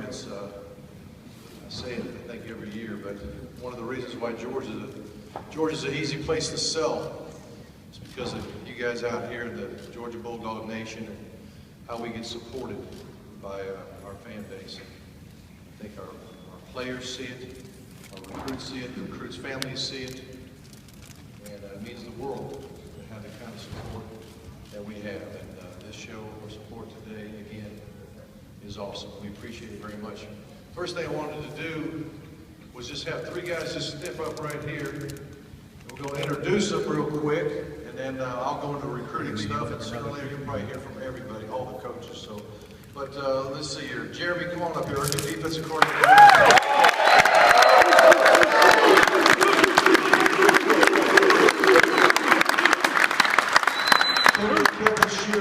arguments. I say it, I think, every year, but one of the reasons why Georgia is an easy place to sell is because of you guys out here, the Georgia Bulldog Nation, and how we get supported by our fan base. I think our players see it, our recruits see it, the recruits' families see it, and it means the world to have the kind of support that we have. And this show of support today, again, is awesome. We appreciate it very much. First thing I wanted to do was just have three guys just step up right here. We're going to introduce them real quick, and then I'll go into recruiting stuff, and sooner or later you'll probably hear from everybody, all the coaches. So, but let's see here. Jeremy, come on up here. Our new defensive coordinator.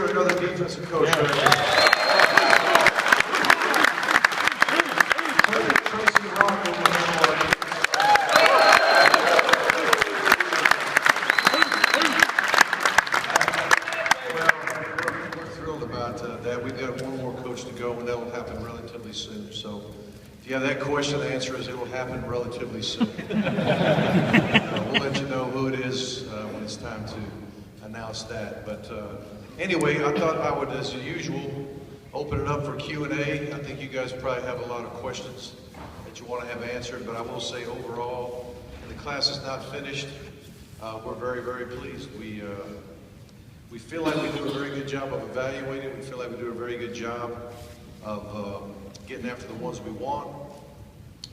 Another defensive coach right here. Tracy Rock over there. Well, we're thrilled about that. We've got one more coach to go, and that will happen relatively soon. So, if you have that question, the answer is it will happen relatively soon. We'll let you know who it is when it's time to announce that. But anyway, I thought I would, as usual, open it up for Q&A. I think you guys probably have a lot of questions that you want to have answered, but I will say overall, the class is not finished. We're very, very pleased. We feel like we do a very good job of evaluating. We feel like we do a very good job of getting after the ones we want.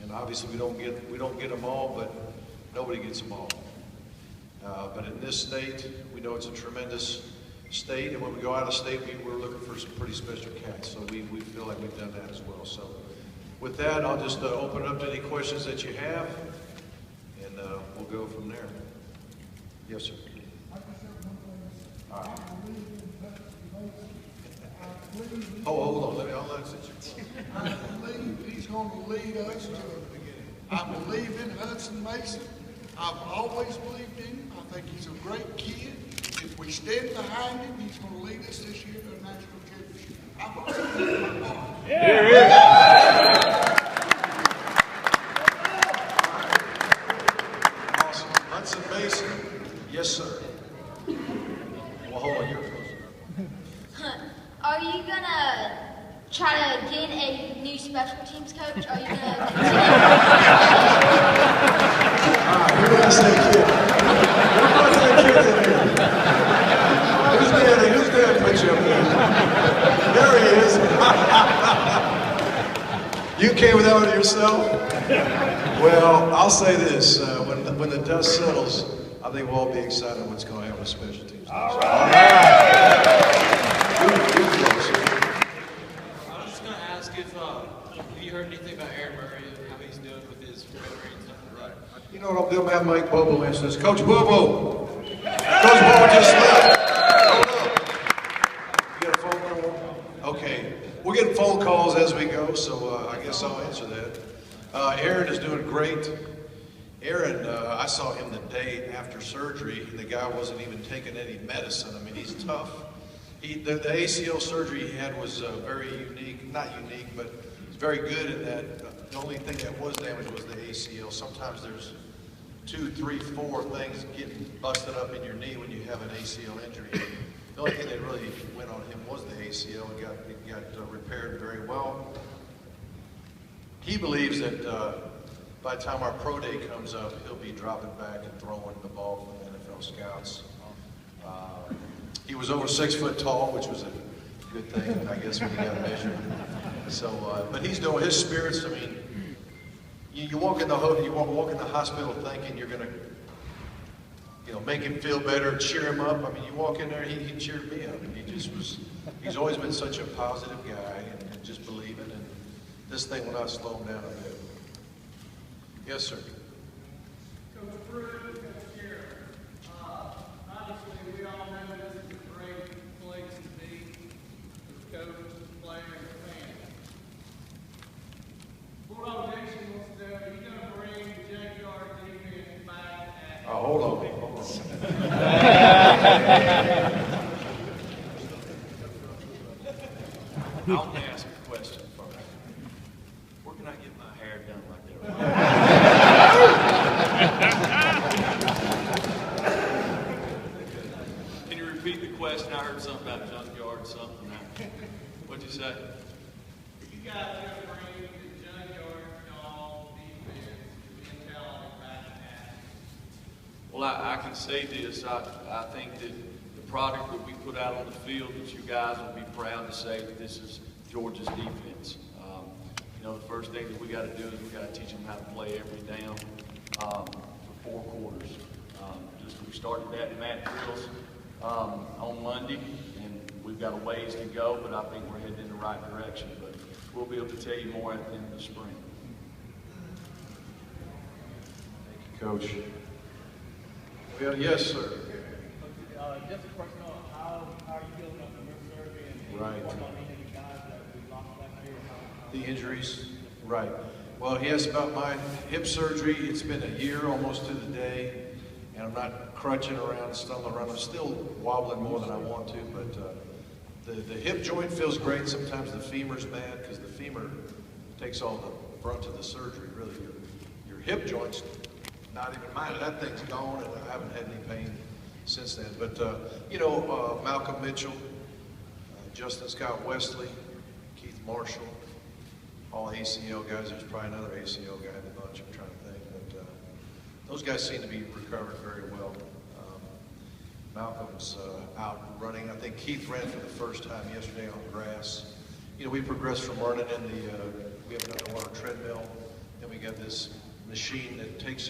And obviously we don't get them all, but nobody gets them all. But in this state, we know it's a tremendous state, and when we go out of state, we're looking for some pretty special cats. So we feel like we've done that as well. So with that, I'll just open it up to any questions that you have, and we'll go from there. Yes, sir. All right. Oh, hold on. I'll let you. I believe he's going to lead us to. I believe in Hudson Mason. I've always believed in him. I think he's a great kid. If we stand behind him, he's going to lead us this year to a national championship. I believe in my heart. Awesome. Hudson Mason. Yes, sir. Well, hold on. You're close. Are you going to try to get a new special teams coach? Are you going to continue? Who wants that kid? Who wants that kid in here? Who's there to put you up there? There he is. You came without it yourself? Well, I'll say this. When the dust settles, I think we'll all be excited what's going to happen with special teams. All right. I was just going to ask if you heard anything about Aaron Murray and how he's doing with his memory and stuff. Right. You know what I'll do? I'm going to have Mike Bobo answer this. Coach Bobo! Coach Bobo just left. Hold up. You got a phone call? Okay. We're getting phone calls as we go, so I guess I'll answer that. Aaron is doing great. Aaron, I saw him the day after surgery. The guy wasn't even taking any medicine. I mean, he's tough. The ACL surgery he had was very unique, not unique, but it's very good in that the only thing that was damaged was the ACL. Sometimes there's 2, 3, 4 things getting busted up in your knee when you have an ACL injury. The only thing that really went on him was the ACL. It got repaired very well. He believes that by the time our pro day comes up, he'll be dropping back and throwing the ball for the NFL scouts. He was over 6 foot tall, which was a good thing, I guess, when he got measured. So, but he's doing his spirits. I mean, you walk in the hospital thinking you're gonna, make him feel better, cheer him up. I mean, you walk in there, he cheered me up, and he's always been such a positive guy and just believing, and this thing will not slow him down a bit. Yes, sir. Coach Pruitt, Coach Garrett, obviously we all know this is a great place to be as a coach, as a player, and a fan. Bulldog Nation wants to know, are you going to bring the Junkyard defense back at... Oh, hold on. I'll ask a question first. You guys are going to bring the junkyard dog defense mentality back in action. Well, I can say this, I think that the product that we put out on the field, that you guys will be proud to say that this is Georgia's defense. You know, the first thing that we got to do is we got to teach them how to play every down for 4 quarters. We started that in mat drills on Monday, and we've got a ways to go, but I think we're heading in the right direction. But we'll be able to tell you more at the end of the spring. Thank you, Coach. Well, yes, sir. Just a question on how are you feeling about the rib surgery and Right. what about any of the guys that we lost last year? The injuries, right. Well, he asked about my hip surgery. It's been a year almost to the day, and I'm not crutching around, stumbling around. I'm still wobbling more than I want to, but the hip joint feels great. Sometimes the femur's bad because the femur takes all the brunt of the surgery. Really, your hip joint's not even mine. That thing's gone, and I haven't had any pain since then. But, you know, Malcolm Mitchell, Justin Scott Wesley, Keith Marshall, all ACL guys. There's probably another ACL guy in the bunch, I'm trying to think. But those guys seem to be recovered very well. Malcolm's out running. I think Keith ran for the first time yesterday on grass. You know, we progressed from running in we have another water treadmill. Then we got this machine that takes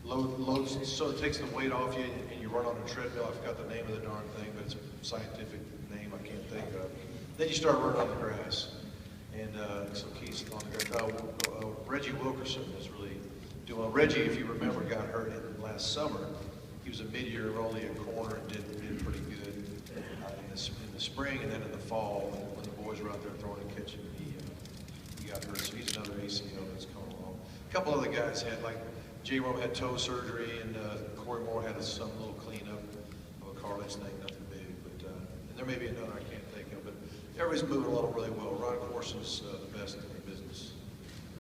loads, so it takes the weight off you and you run on a treadmill. I forgot the name of the darn thing, but it's a scientific name I can't think of. Then you start running on the grass. And so Keith's on the grass. Reggie Wilkerson is really doing well. Reggie, if you remember, got hurt last summer. He was a mid-year rollie at corner and did pretty good in the spring, and then in the fall when the boys were out there throwing and catching, he got hurt. So he's another ACL that's coming along. A couple other guys had, like J. Rome had toe surgery, and Corey Moore had some little cleanup of a cartilage thing, nothing big. But and there may be another I can't think of, but everybody's moving along really well. Ron Corson's the best